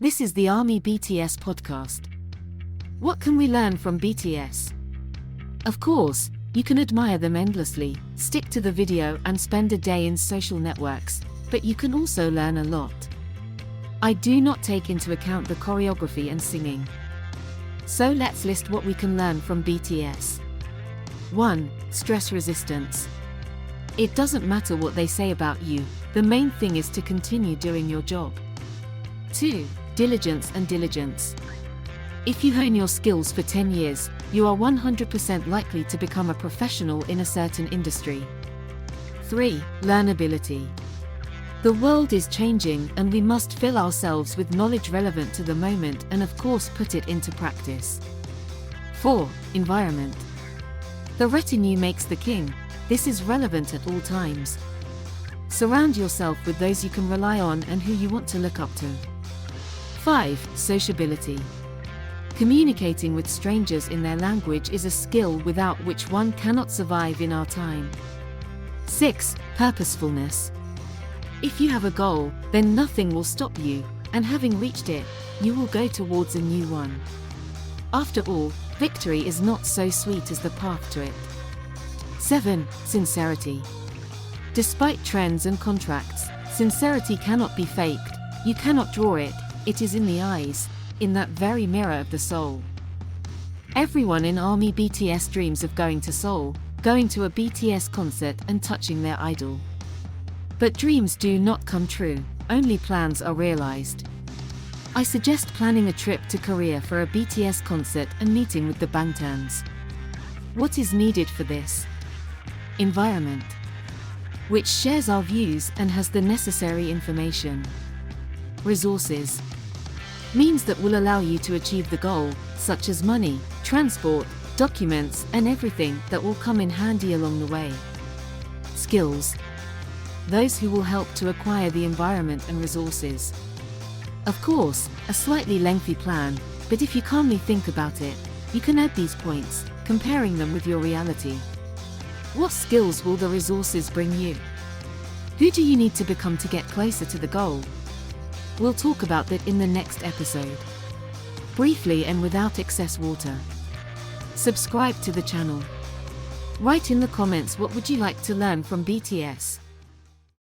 This is the Army BTS podcast. What can we learn from BTS? Of course, you can admire them endlessly, stick to the video and spend a day in social networks, but you can also learn a lot. I do not take into account the choreography and singing. So let's list what we can learn from BTS. 1. Stress resistance. It doesn't matter what they say about you, the main thing is to continue doing your job. 2. Diligence and diligence. If you hone your skills for 10 years, you are 100% likely to become a professional in a certain industry. 3. Learnability. The world is changing and we must fill ourselves with knowledge relevant to the moment and of course put it into practice. 4. Environment. The retinue makes the king. This is relevant at all times. Surround yourself with those you can rely on and who you want to look up to. 5. Sociability. Communicating with strangers in their language is a skill without which one cannot survive in our time. 6. Purposefulness. If you have a goal, then nothing will stop you, and having reached it, you will go towards a new one. After all, victory is not so sweet as the path to it. 7. Sincerity. Despite trends and contracts, sincerity cannot be faked, you cannot draw it, it is in the eyes, in that very mirror of the soul. Everyone in Army BTS dreams of going to Seoul, going to a BTS concert and touching their idol. But dreams do not come true, only plans are realized. I suggest planning a trip to Korea for a BTS concert and meeting with the Bangtans. What is needed for this? Environment, which shares our views and has the necessary information. Resources, means that will allow you to achieve the goal, such as money, transport, documents, and everything that will come in handy along the way. Skills, those who will help to acquire the environment and resources. Of course, a slightly lengthy plan, but if you calmly think about it, you can add these points, comparing them with your reality. What skills will the resources bring you? Who do you need to become to get closer to the goal? We'll talk about that in the next episode. Briefly and without excess water. Subscribe to the channel. Write in the comments what would you like to learn from BTS.